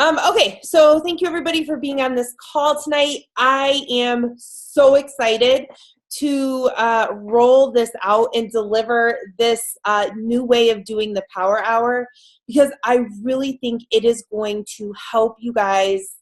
Okay, so thank you everybody for being on this call tonight. I am so excited to roll this out and deliver this new way of doing the Power Hour, because I really think it is going to help you guys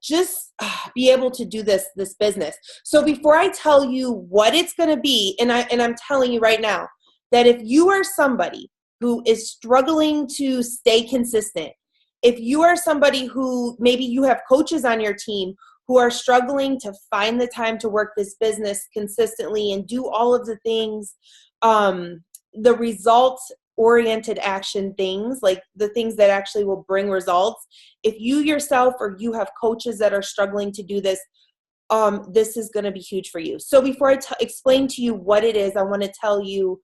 just be able to do this business. So before I tell you what it's going to be, and I'm telling you right now that if you are somebody who is struggling to stay consistent, if you are somebody who maybe you have coaches on your team who are struggling to find the time to work this business consistently and do all of the things, the result-oriented action things, like the things that actually will bring results, if you yourself or you have coaches that are struggling to do this, this is going to be huge for you. So before I explain to you what it is, I want to tell you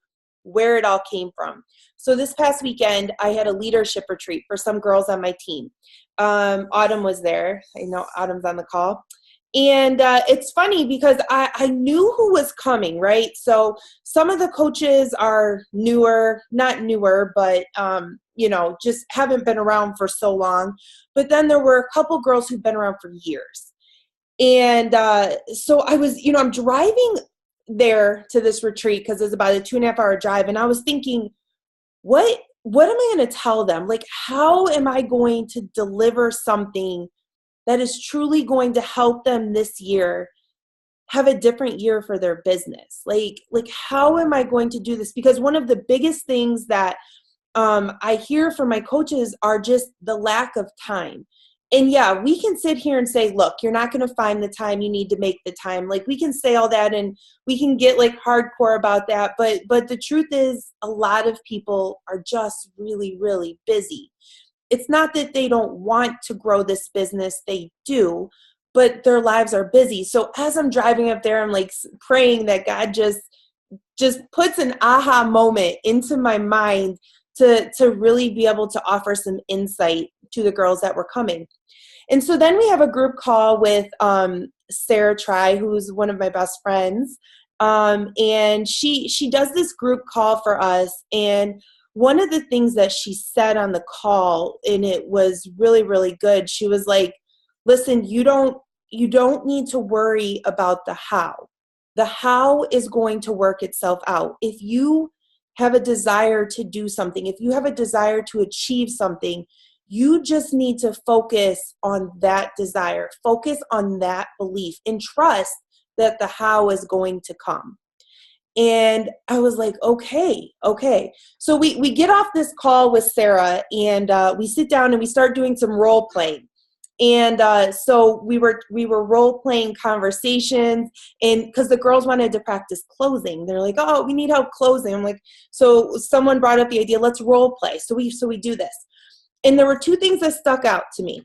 where it all came from. So this past weekend, I had a leadership retreat for some girls on my team. Autumn was there. I know Autumn's on the call. And it's funny because I knew who was coming, right? So some of the coaches are newer, not newer, but, just haven't been around for so long. But then there were a couple girls who've been around for years. And so I was, I'm driving there to this retreat because it's about a 2.5 hour drive. And I was thinking, what am I going to tell them? Like, how am I going to deliver something that is truly going to help them this year have a different year for their business? Like how am I going to do this? Because one of the biggest things that I hear from my coaches are just the lack of time. And yeah, we can sit here and say, look, you're not going to find the time, you need to make the time. Like, we can say all that and we can get like hardcore about that. But the truth is, a lot of people are just really, really busy. It's not that they don't want to grow this business, they do, but their lives are busy. So as I'm driving up there, I'm like praying that God just puts an aha moment into my mind to really be able to offer some insight to the girls that were coming. And so then we have a group call with Sarah Try, who's one of my best friends. And she does this group call for us. And one of the things that she said on the call, and it was really, really good, she was like, listen, you don't need to worry about the how. The how is going to work itself out. If you have a desire to do something, if you have a desire to achieve something, you just need to focus on that desire, focus on that belief, and trust that the how is going to come. And I was like, okay. So we get off this call with Sarah, and we sit down and we start doing some role playing. And so we were role playing conversations, and because the girls wanted to practice closing, they're like, oh, we need help closing. I'm like, so someone brought up the idea, let's role play. So we do this. And there were two things that stuck out to me.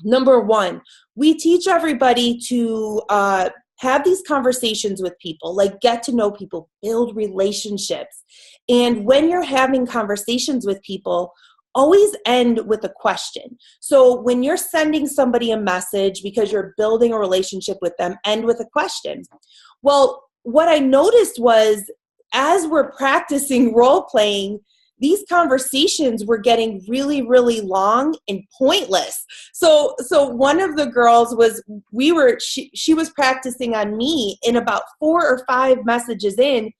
Number one, we teach everybody to have these conversations with people, like get to know people, build relationships. And when you're having conversations with people, always end with a question. So when you're sending somebody a message because you're building a relationship with them, end with a question. Well, what I noticed was, as we're practicing role playing, these conversations were getting really, really long and pointless. So one of the girls was, she was practicing on me, and about 4 or 5 messages in,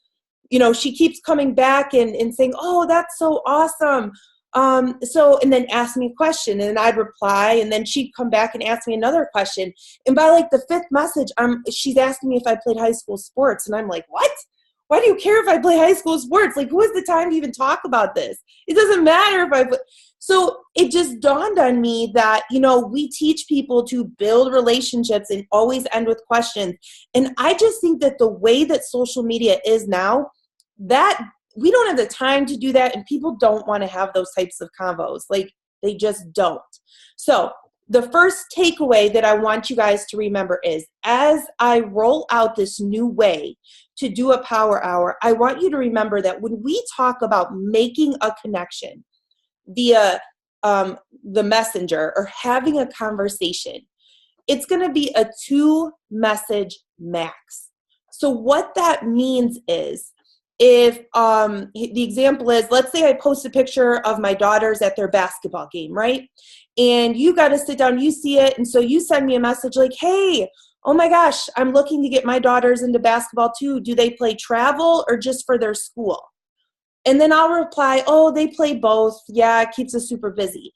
she keeps coming back and saying, oh, that's so awesome. And then ask me a question, and I'd reply, and then she'd come back and ask me another question. And by like the 5th message, she's asking me if I played high school sports. And I'm like, what? Why do you care if I play high school sports? Like, who has the time to even talk about this? It doesn't matter if I play. So it just dawned on me that, we teach people to build relationships and always end with questions. And I just think that the way that social media is now, that we don't have the time to do that, and people don't want to have those types of convos. Like, they just don't. So the first takeaway that I want you guys to remember is, as I roll out this new way to do a power hour, I want you to remember that when we talk about making a connection via the messenger or having a conversation, it's going to be a 2 message max. So what that means is, if the example is, let's say I post a picture of my daughters at their basketball game, right? And you got to sit down, you see it, and so you send me a message like, hey, oh my gosh, I'm looking to get my daughters into basketball too. Do they play travel or just for their school? And then I'll reply, oh, they play both. Yeah, it keeps us super busy.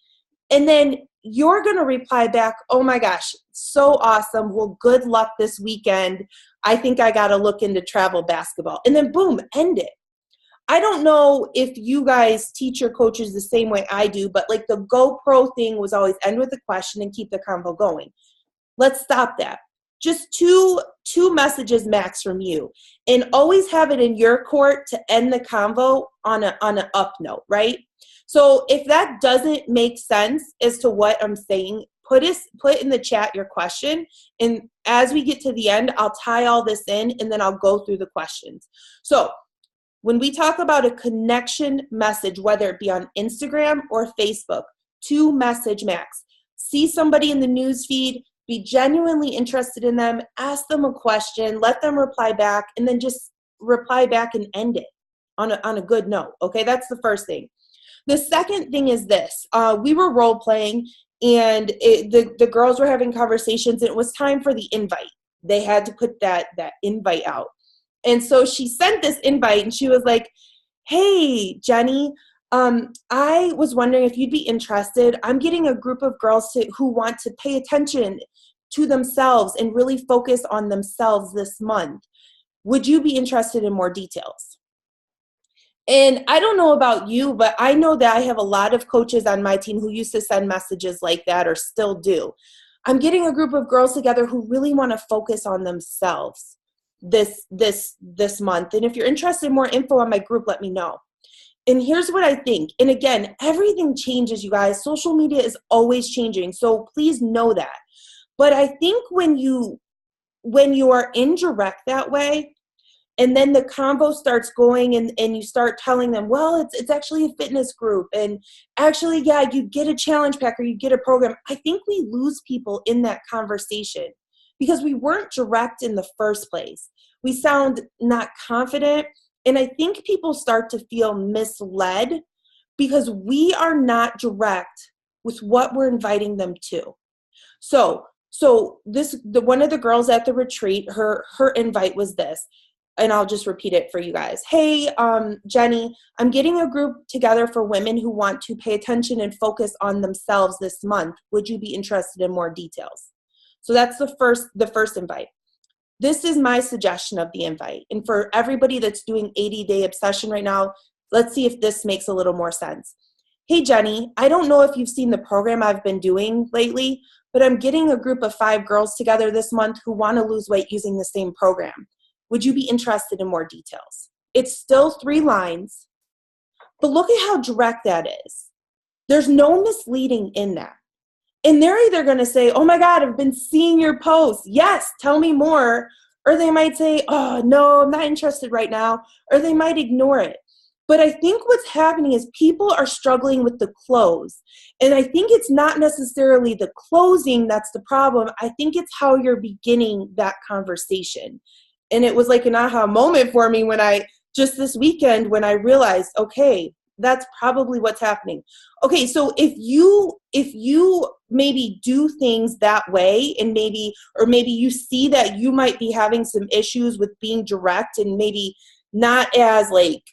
And then you're going to reply back, oh my gosh, so awesome. Well, good luck this weekend. I think I got to look into travel basketball. And then boom, end it. I don't know if you guys teach your coaches the same way I do, but like the GoPro thing was always end with a question and keep the convo going. Let's stop that. Just two messages max from you, and always have it in your court to end the convo on an up note, right? So if that doesn't make sense as to what I'm saying, put in the chat your question, and as we get to the end, I'll tie all this in, and then I'll go through the questions. So when we talk about a connection message, whether it be on Instagram or Facebook, 2 message max. See somebody in the news feed, be genuinely interested in them, ask them a question, let them reply back, and then just reply back and end it on a good note. Okay, that's the first thing. The second thing is this. We were role playing, and the girls were having conversations, and it was time for the invite. They had to put that invite out. And so she sent this invite, and she was like, hey, Jenny, I was wondering if you'd be interested. I'm getting a group of girls who want to pay attention to themselves and really focus on themselves this month. Would you be interested in more details? And I don't know about you, but I know that I have a lot of coaches on my team who used to send messages like that or still do. I'm getting a group of girls together who really want to focus on themselves this month. And if you're interested in more info on my group, let me know. And here's what I think. And again, everything changes, you guys. Social media is always changing. So please know that. But I think when you are indirect that way, and then the convo starts going and you start telling them, well, it's actually a fitness group. And actually, yeah, you get a challenge pack or you get a program. I think we lose people in that conversation because we weren't direct in the first place. We sound not confident. And I think people start to feel misled because we are not direct with what we're inviting them to. So one of the girls at the retreat, her invite was this, and I'll just repeat it for you guys. Hey, Jenny, I'm getting a group together for women who want to pay attention and focus on themselves this month. Would you be interested in more details? So that's the first invite. This is my suggestion of the invite. And for everybody that's doing 80-day obsession right now, let's see if this makes a little more sense. Hey, Jenny, I don't know if you've seen the program I've been doing lately, but I'm getting a group of 5 girls together this month who want to lose weight using the same program. Would you be interested in more details? It's still 3 lines, but look at how direct that is. There's no misleading in that. And they're either going to say, oh my God, I've been seeing your posts. Yes, tell me more. Or they might say, oh no, I'm not interested right now. Or they might ignore it. But I think what's happening is people are struggling with the close. And I think it's not necessarily the closing that's the problem. I think it's how you're beginning that conversation. And it was like an aha moment for me just this weekend when I realized, okay, that's probably what's happening. Okay, so if you maybe do things that way and maybe you see that you might be having some issues with being direct and maybe not as like,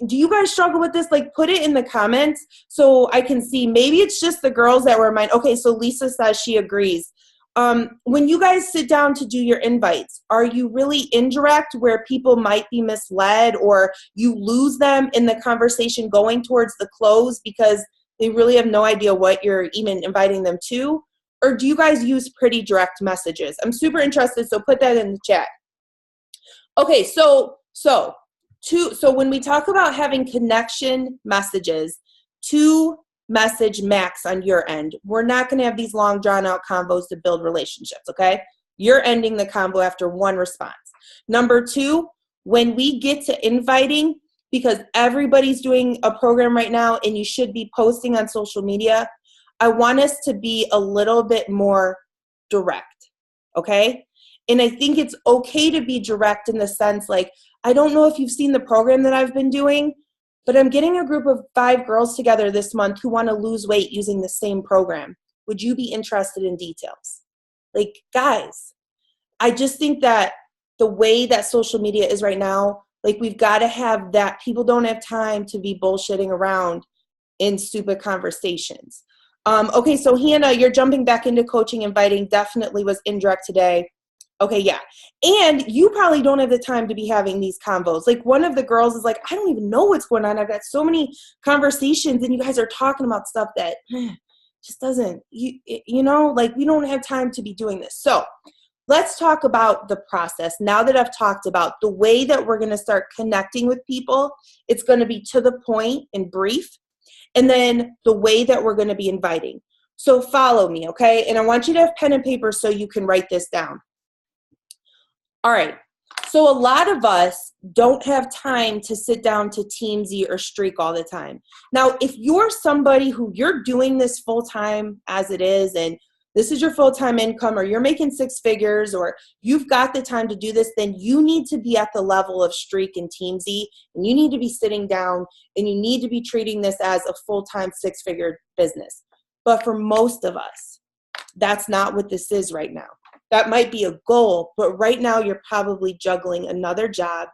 do you guys struggle with this? Like, put it in the comments so I can see. Maybe it's just the girls that were mine. Okay, so Lisa says she agrees. When you guys sit down to do your invites, are you really indirect where people might be misled or you lose them in the conversation going towards the close because they really have no idea what you're even inviting them to? Or do you guys use pretty direct messages? I'm super interested, so put that in the chat. Okay, so when we talk about having connection messages, 2 message max on your end. We're not going to have these long drawn out combos to build relationships, okay? You're ending the combo after 1 response. Number 2, when we get to inviting, because everybody's doing a program right now and you should be posting on social media, I want us to be a little bit more direct, okay? And I think it's okay to be direct in the sense like, I don't know if you've seen the program that I've been doing, but I'm getting a group of 5 girls together this month who want to lose weight using the same program. Would you be interested in details? Like, guys, I just think that the way that social media is right now, like, we've got to have that. People don't have time to be bullshitting around in stupid conversations. Okay, so Hannah, you're jumping back into coaching, inviting, definitely was indirect today. Okay, yeah. And you probably don't have the time to be having these convos. Like, one of the girls is like, I don't even know what's going on. I've got so many conversations and you guys are talking about stuff that just doesn't, you know, like, we don't have time to be doing this. So let's talk about the process. Now that I've talked about the way that we're going to start connecting with people, it's going to be to the point and brief. And then the way that we're going to be inviting. So follow me, okay? And I want you to have pen and paper so you can write this down. All right. So a lot of us don't have time to sit down to Teamzy or Streak all the time. Now, if you're somebody who you're doing this full time as it is, and this is your full-time income, or you're making 6 figures, or you've got the time to do this, then you need to be at the level of Streak and Teamzy, and you need to be sitting down, and you need to be treating this as a full-time 6-figure business. But for most of us, that's not what this is right now. That might be a goal, but right now you're probably juggling another job.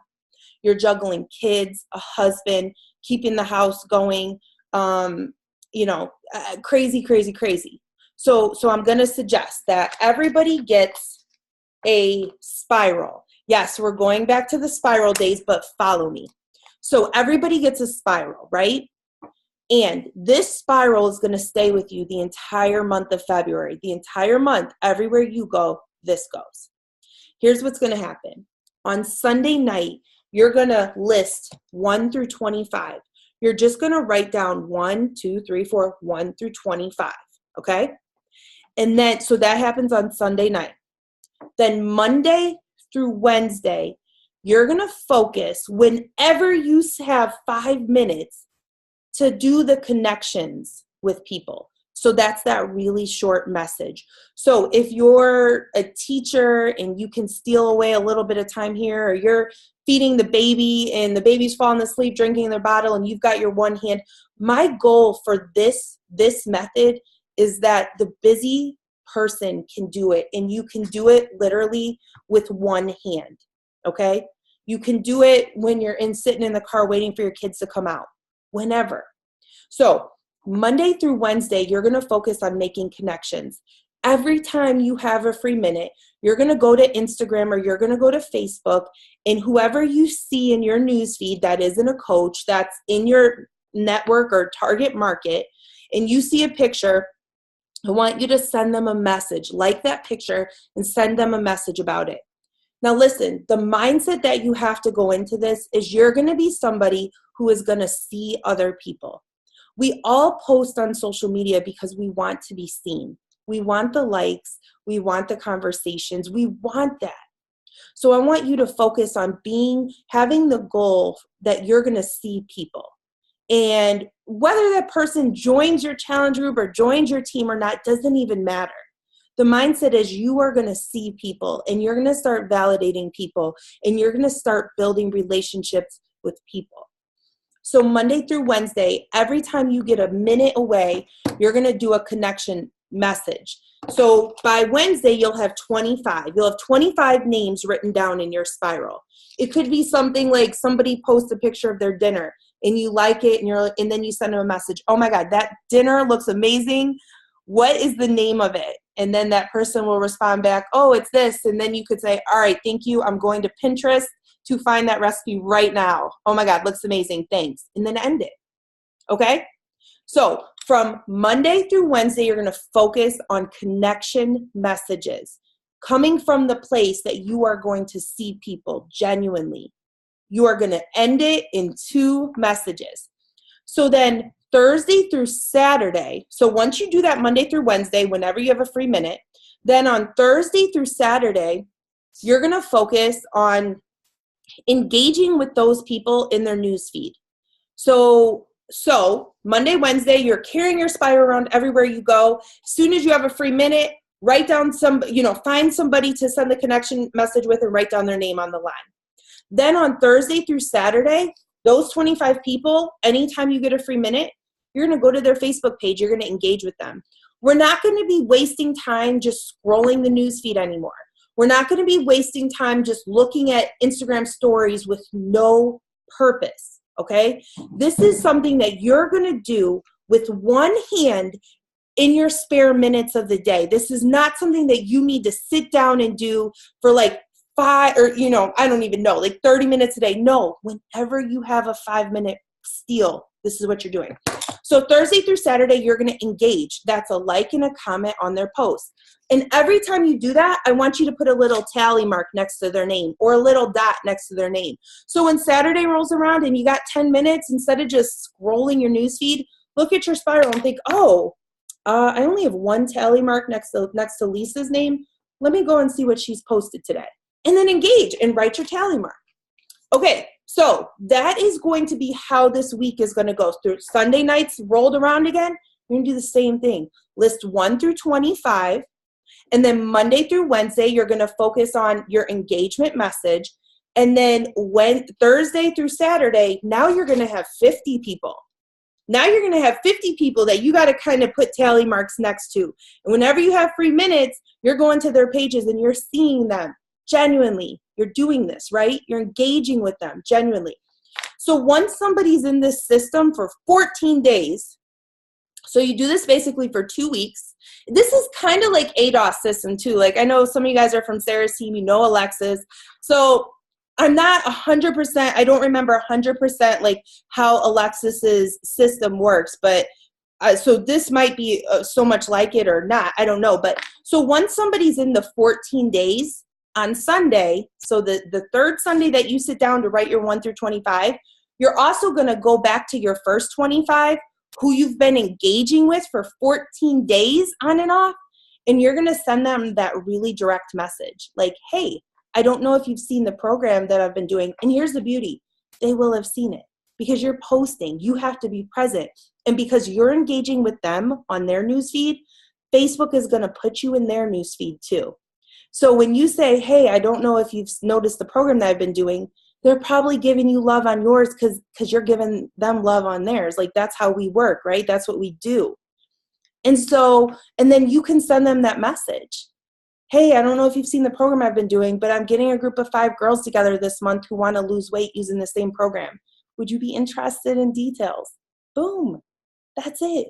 You're juggling kids, a husband, keeping the house going, crazy, crazy, crazy. So I'm going to suggest that everybody gets a spiral. Yes, we're going back to the spiral days, but follow me. So everybody gets a spiral, right? And this spiral is going to stay with you the entire month of February. The entire month, everywhere you go, this goes. Here's what's going to happen. On Sunday night, you're going to list 1 through 25. You're just going to write down 1, 2, 3, 4, 1 through 25, okay? And then, so that happens on Sunday night. Then Monday through Wednesday, you're going to focus whenever you have 5 minutes to do the connections with people. So that's that really short message. So if you're a teacher and you can steal away a little bit of time here, or you're feeding the baby and the baby's falling asleep drinking their bottle and you've got your one hand, my goal for this method is that the busy person can do it, and you can do it literally with one hand, okay? You can do it when you're sitting in the car waiting for your kids to come out, whenever. So Monday through Wednesday, you're going to focus on making connections. Every time you have a free minute, you're going to go to Instagram or you're going to go to Facebook, and whoever you see in your newsfeed that isn't a coach, that's in your network or target market, and you see a picture, I want you to send them a message, like that picture, and send them a message about it. Now listen, the mindset that you have to go into this is you're going to be somebody who is going to see other people. We all post on social media because we want to be seen. We want the likes. We want the conversations. We want that. So I want you to focus on having the goal that you're going to see people. And whether that person joins your challenge group or joins your team or not doesn't even matter. The mindset is you are going to see people, and you're going to start validating people, and you're going to start building relationships with people. So Monday through Wednesday, every time you get a minute away, you're going to do a connection message. So by Wednesday, you'll have 25. You'll have 25 names written down in your spiral. It could be something like somebody posts a picture of their dinner and you like it, and then you send them a message. Oh my God, that dinner looks amazing. What is the name of it? And then that person will respond back, oh, it's this. And then you could say, all right, thank you. I'm going to Pinterest to find that recipe right now. Oh my God, looks amazing. Thanks. And then end it. Okay? So from Monday through Wednesday, you're going to focus on connection messages coming from the place that you are going to see people genuinely. You are going to end it in 2 messages. So then Thursday through Saturday, so once you do that Monday through Wednesday, whenever you have a free minute, then on Thursday through Saturday, you're going to focus on engaging with those people in their newsfeed. So Monday, Wednesday, you're carrying your spiral around everywhere you go. As soon as you have a free minute, write down find somebody to send the connection message with and write down their name on the line. Then on Thursday through Saturday, those 25 people, anytime you get a free minute, you're going to go to their Facebook page. You're going to engage with them. We're not going to be wasting time just scrolling the news feed anymore. We're not going to be wasting time just looking at Instagram stories with no purpose, okay? This is something that you're going to do with one hand in your spare minutes of the day. This is not something that you need to sit down and do for like 5 or, I don't even know, like 30 minutes a day. No, whenever you have a 5-minute steal, this is what you're doing. So Thursday through Saturday, you're going to engage. That's a like and a comment on their post. And every time you do that, I want you to put a little tally mark next to their name or a little dot next to their name. So when Saturday rolls around and you got 10 minutes, instead of just scrolling your newsfeed, look at your spiral and think, I only have one tally mark next to Lisa's name. Let me go and see what she's posted today. And then engage and write your tally mark. Okay, so that is going to be how this week is going to go. Through Sunday nights rolled around again, you're going to do the same thing. List 1 through 25. And then Monday through Wednesday, you're going to focus on your engagement message. And then Thursday through Saturday, now you're going to have 50 people. Now you're going to have 50 people that you got to kind of put tally marks next to. And whenever you have free minutes, you're going to their pages and you're seeing them genuinely. You're doing this, right? You're engaging with them genuinely. So once somebody's in this system for 14 days, so you do this basically for 2 weeks. This is kind of like ADOS system too. Like I know some of you guys are from Sarah's team, Alexis. So I'm not 100%, I don't remember 100% like how Alexis's system works, but so this might be so much like it or not, I don't know. But so once somebody's in the 14 days on Sunday, so the third Sunday that you sit down to write your 1 through 25, you're also going to go back to your first 25 who you've been engaging with for 14 days on and off, and you're going to send them that really direct message like, hey, I don't know if you've seen the program that I've been doing. And here's the beauty. They will have seen it because you're posting. You have to be present. And because you're engaging with them on their newsfeed, Facebook is going to put you in their newsfeed too. So when you say, hey, I don't know if you've noticed the program that I've been doing, they're probably giving you love on yours because you're giving them love on theirs. Like that's how we work, right? That's what we do. And then you can send them that message. Hey, I don't know if you've seen the program I've been doing, but I'm getting a group of 5 girls together this month who want to lose weight using the same program. Would you be interested in details? Boom. That's it.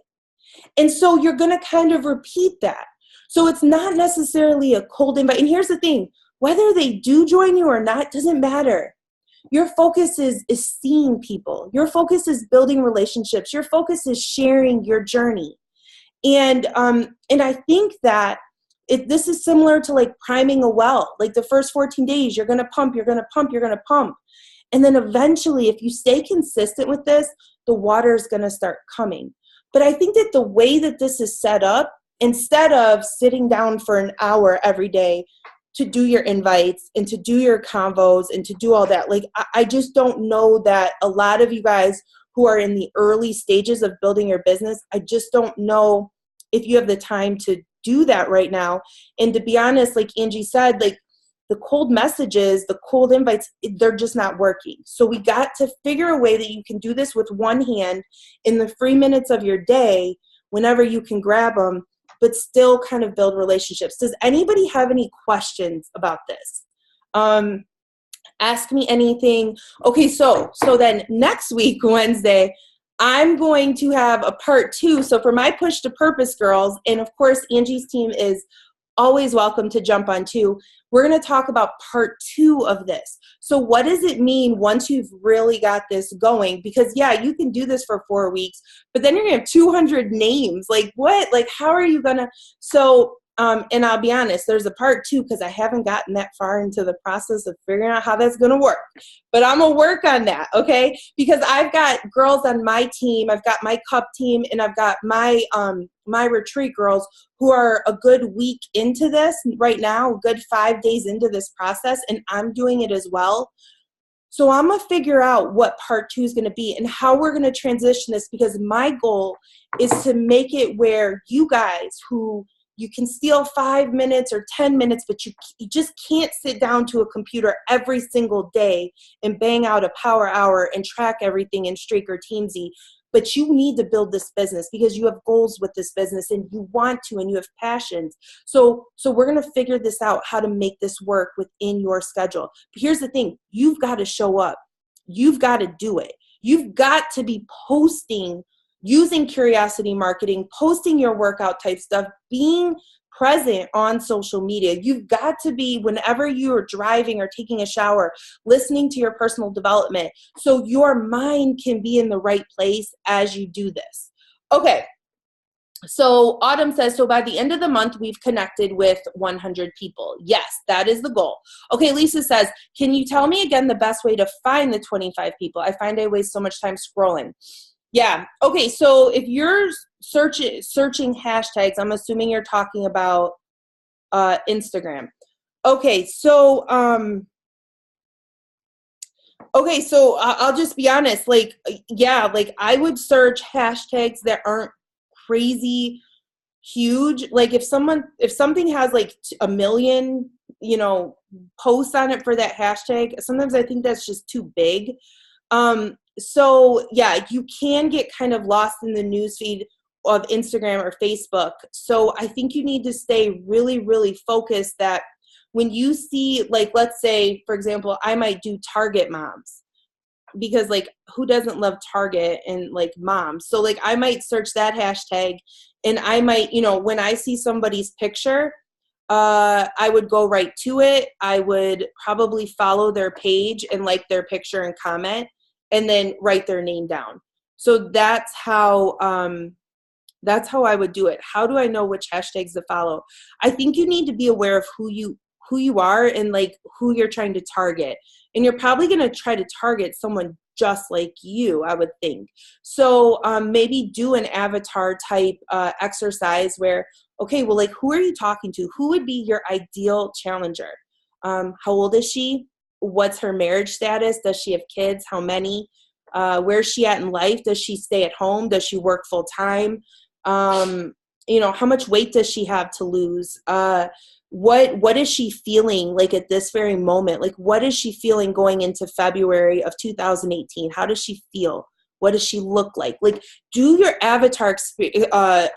And so you're going to kind of repeat that. So it's not necessarily a cold invite. And here's the thing, whether they do join you or not doesn't matter. Your focus is seeing people. Your focus is building relationships. Your focus is sharing your journey. And I think that this is similar to like priming a well. Like the first 14 days, you're going to pump, you're going to pump, you're going to pump. And then eventually, if you stay consistent with this, the water is going to start coming. But I think that the way that this is set up, instead of sitting down for an hour every day to do your invites and to do your convos and to do all that, like I just don't know that a lot of you guys who are in the early stages of building your business, I just don't know if you have the time to do that right now. And to be honest, like Angie said, like the cold messages, the cold invites, they're just not working. So we got to figure a way that you can do this with one hand in the free minutes of your day, whenever you can grab them, but still kind of build relationships. Does anybody have any questions about this? Ask me anything. Okay, so then next week, Wednesday, I'm going to have a part 2. So for my Push to Purpose girls, and of course Angie's team is always welcome to jump on too, we're going to talk about part 2 of this. So what does it mean once you've really got this going? Because yeah, you can do this for 4 weeks, but then you're going to have 200 names. Like what? Like how are you going to? So, and I'll be honest, there's a part 2 because I haven't gotten that far into the process of figuring out how that's going to work. But I'm going to work on that, okay? Because I've got girls on my team, I've got my cup team, and I've got my retreat girls who are a good week into this right now, a good 5 days into this process, and I'm doing it as well. So I'm going to figure out what part 2 is going to be and how we're going to transition this, because my goal is to make it where you guys who you can steal 5 minutes or 10 minutes, but you just can't sit down to a computer every single day and bang out a power hour and track everything in Streak or Teamsy. But you need to build this business because you have goals with this business and you want to, and you have passions. So we're going to figure this out, how to make this work within your schedule. But here's the thing, you've got to show up. You've got to do it. You've got to be posting, using curiosity marketing, posting your workout type stuff, being present on social media. You've got to be, whenever you are driving or taking a shower, listening to your personal development so your mind can be in the right place as you do this. Okay. So Autumn says, so by the end of the month, we've connected with 100 people. Yes, that is the goal. Okay, Lisa says, can you tell me again the best way to find the 25 people? I find I waste so much time scrolling. Yeah. Okay. So if you're searching hashtags, I'm assuming you're talking about Instagram. Okay. So I'll just be honest. Like, yeah, like I would search hashtags that aren't crazy huge. Like if something has like 1 million, posts on it for that hashtag, sometimes I think that's just too big. So yeah, you can get kind of lost in the newsfeed of Instagram or Facebook. So I think you need to stay really, really focused that when you see, like, let's say, for example, I might do Target moms because like who doesn't love Target and like moms? So like I might search that hashtag and I might, when I see somebody's picture, I would go right to it. I would probably follow their page and like their picture and comment, and then write their name down. So that's how I would do it. How do I know which hashtags to follow? I think you need to be aware of who you are and like who you're trying to target. And you're probably going to try to target someone just like you, I would think. So maybe do an avatar type exercise where, okay, well, like, who are you talking to? Who would be your ideal challenger? How old is she? What's her marriage status? Does she have kids? How many? Where's she at in life? Does she stay at home? Does she work full time? How much weight does she have to lose? What is she feeling like at this very moment? Like, what is she feeling going into February of 2018? How does she feel? What does she look like? Like, do your avatar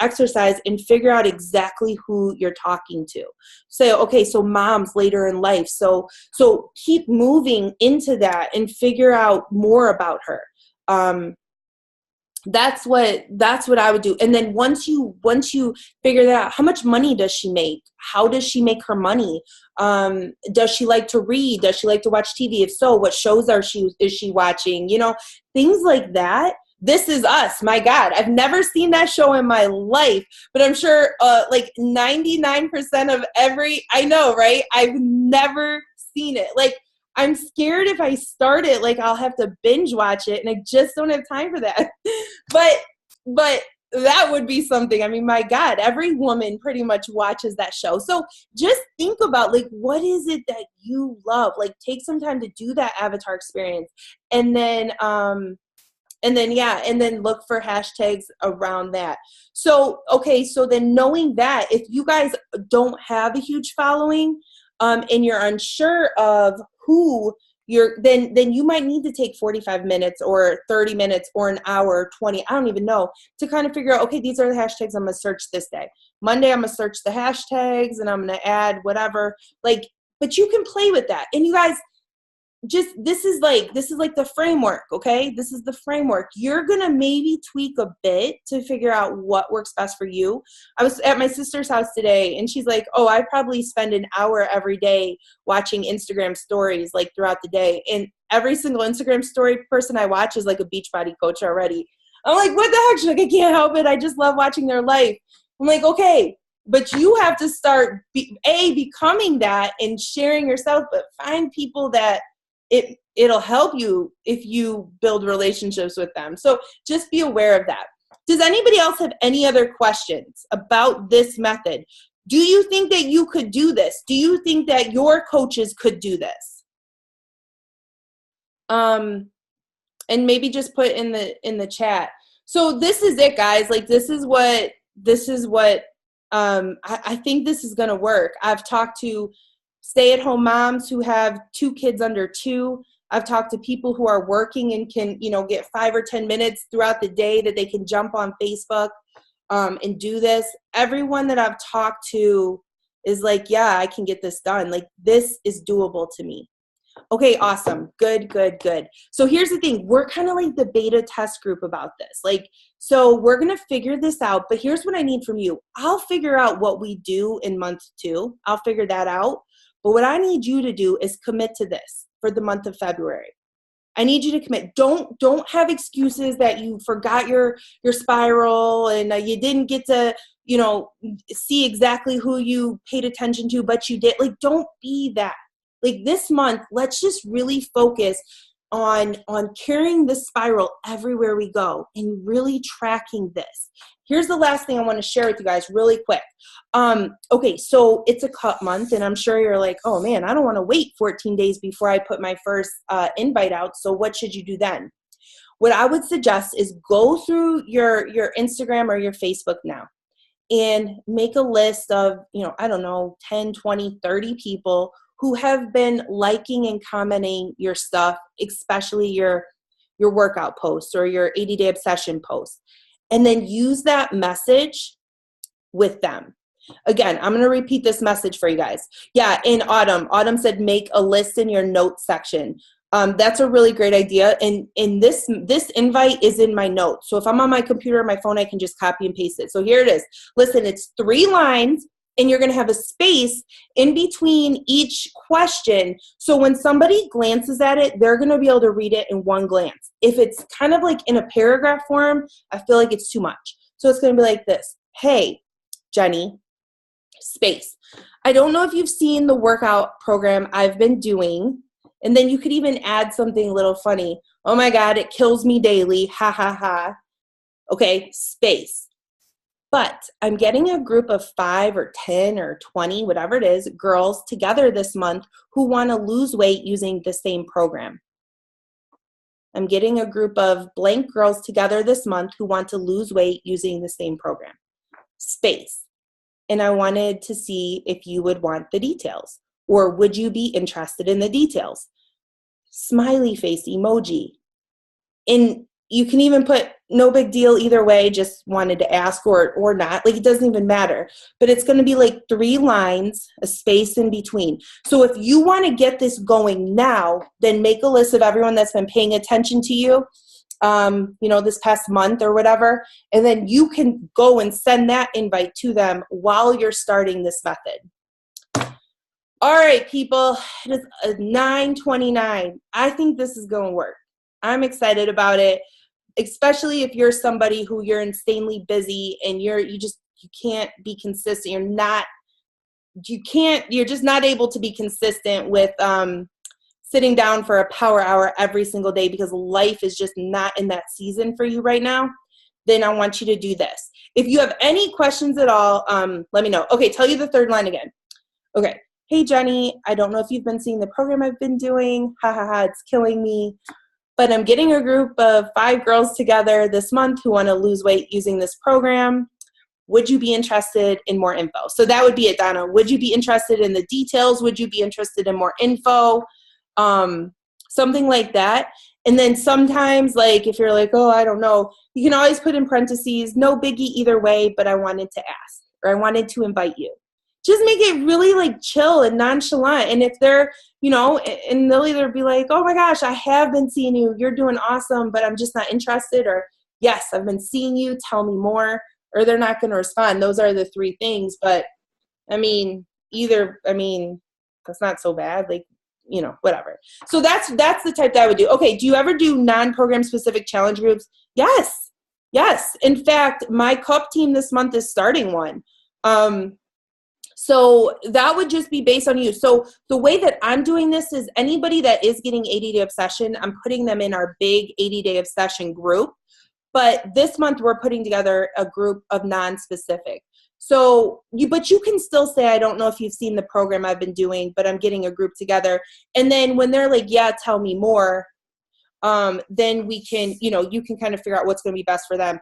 exercise and figure out exactly who you're talking to. Say, okay, so moms later in life. So keep moving into that and figure out more about her. That's what I would do. And then once you figure that out, how much money does she make? How does she make her money? Does she like to read? Does she like to watch TV? If so, what shows is she watching? Things like that. This Is Us. My God, I've never seen that show in my life, but I'm sure like 99% of I know, right? I've never seen it. Like, I'm scared if I start it, like I'll have to binge watch it, and I just don't have time for that. But that would be something. I mean, my God, every woman pretty much watches that show. So just think about, like, what is it that you love? Like, take some time to do that avatar experience, and then look for hashtags around that. So, okay, so then knowing that, if you guys don't have a huge following, and you're unsure of who then you might need to take 45 minutes or 30 minutes or an hour, 20, I don't even know, to kind of figure out, okay, these are the hashtags I'm going to search this day. Monday, I'm going to search the hashtags and I'm going to add whatever, like, but you can play with that. And you guys, this is like the framework, okay? This is the framework. You're going to maybe tweak a bit to figure out what works best for you. I was at my sister's house today and she's like, oh, I probably spend an hour every day watching Instagram stories, like, throughout the day. And every single Instagram story person I watch is like a Beachbody coach already. I'm like, what the heck? She's like, I can't help it. I just love watching their life. I'm like, okay, but you have to start becoming that and sharing yourself, but find people that it'll help you if you build relationships with them. So just be aware of that. Does anybody else have any other questions about this method? Do you think that you could do this? Do you think that your coaches could do this? And maybe just put in the chat. So this is it, guys. Like, this is what I think this is going to work. I've talked to stay-at-home moms who have 2 kids under 2. I've talked to people who are working and can, you know, get 5 or 10 minutes throughout the day that they can jump on Facebook and do this. Everyone that I've talked to is like, yeah, I can get this done. Like, this is doable to me. Okay, awesome. Good, good, good. So here's the thing. We're kind of like the beta test group about this. Like, so we're going to figure this out, but here's what I need from you. I'll figure out what we do in month 2. I'll figure that out. But what I need you to do is commit to this for the month of February. I need you to commit. Don't have excuses that you forgot your spiral and you didn't get to, you know, see exactly who you paid attention to, but you did. Like, don't be that. Like, this month, let's just really focus on carrying the spiral everywhere we go and really tracking this. Here's the last thing I want to share with you guys really quick. Okay, so it's a cut month, and I'm sure you're like, oh man, I don't want to wait 14 days before I put my first invite out. So what should you do then? What I would suggest is go through your Instagram or your Facebook now and make a list of, you know, I don't know, 10, 20, 30 people who have been liking and commenting your stuff, especially your workout posts or your 80-day obsession posts. And then use that message with them. Again, I'm going to repeat this message for you guys. Yeah, in Autumn said make a list in your notes section. That's a really great idea. And this invite is in my notes. So if I'm on my computer or my phone, I can just copy and paste it. So here it is. Listen, it's 3 lines. And you're going to have a space in between each question. So when somebody glances at it, they're going to be able to read it in one glance. If it's kind of like in a paragraph form, I feel like it's too much. So it's going to be like this. Hey, Jenny, space. I don't know if you've seen the workout program I've been doing. And then you could even add something a little funny. Oh my God, it kills me daily. Ha ha ha. Okay, space. But I'm getting a group of 5 or 10 or 20, whatever it is, girls together this month who want to lose weight using the same program. I'm getting a group of blank girls together this month who want to lose weight using the same program. Space. And I wanted to see if you would want the details, or would you be interested in the details? Smiley face emoji. And you can even put no big deal either way, just wanted to ask or not. Like, it doesn't even matter. But it's going to be like 3 lines, a space in between. So if you want to get this going now, then make a list of everyone that's been paying attention to you, you know, this past month or whatever. And then you can go and send that invite to them while you're starting this method. All right, people, it is 9:29. I think this is going to work. I'm excited about it. Especially if you're somebody who you're insanely busy and you can't be consistent. You're just not able to be consistent with sitting down for a power hour every single day because life is just not in that season for you right now. Then I want you to do this. If you have any questions at all, let me know. Okay, tell you the 3rd line again. Okay. Hey, Jenny, I don't know if you've been seeing the program I've been doing. Ha ha ha, it's killing me. But I'm getting a group of 5 girls together this month who want to lose weight using this program. Would you be interested in more info? So that would be it, Donna. Would you be interested in the details? Would you be interested in more info? Something like that. And then sometimes, like, if you're like, oh, I don't know, you can always put in parentheses, no biggie either way, but I wanted to ask, or I wanted to invite you. Just make it really like chill and nonchalant. And if they're, you know, and they'll either be like, oh my gosh, I have been seeing you, you're doing awesome, but I'm just not interested, or yes, I've been seeing you, tell me more, or they're not going to respond. Those are the 3 things. But I mean, that's not so bad. Like, you know, whatever. So that's the type that I would do. Okay. Do you ever do non-program specific challenge groups? Yes. Yes. In fact, my cup team this month is starting one. So that would just be based on you. So the way that I'm doing this is anybody that is getting 80-day obsession, I'm putting them in our big 80-day obsession group. But this month we're putting together a group of non-specific. So but you can still say, I don't know if you've seen the program I've been doing, but I'm getting a group together. And then when they're like, yeah, tell me more, then we can, you know, you can kind of figure out what's going to be best for them.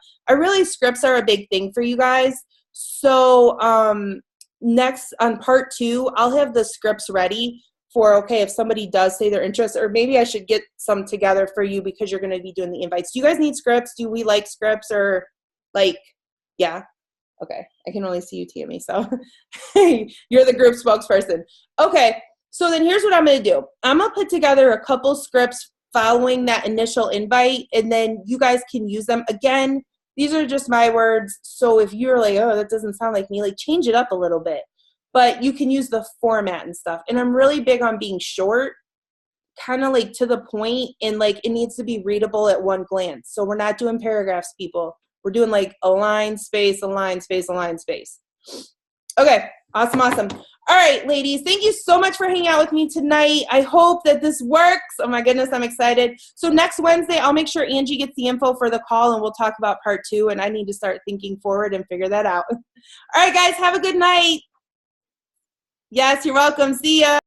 Scripts are a big thing for you guys. So next on part 2, I'll have the scripts ready for, okay, if somebody does say they're interested, or maybe I should get some together for you because you're going to be doing the invites. Do you guys need scripts? Do we like scripts, or like, yeah? Okay, I can only see you, Tammy, so you're the group spokesperson. Okay, so then here's what I'm going to do. I'm going to put together a couple scripts following that initial invite, and then you guys can use them. Again, these are just my words, so if you're like, oh, that doesn't sound like me, like change it up a little bit. But you can use the format and stuff. And I'm really big on being short, kind of like to the point, and like it needs to be readable at one glance. So we're not doing paragraphs, people. We're doing like a line, space, a line, space, a line, space. Okay, awesome, awesome. All right, ladies, thank you so much for hanging out with me tonight. I hope that this works. Oh my goodness, I'm excited. So next Wednesday, I'll make sure Angie gets the info for the call, and we'll talk about part 2, and I need to start thinking forward and figure that out. All right, guys, have a good night. Yes, you're welcome. See ya.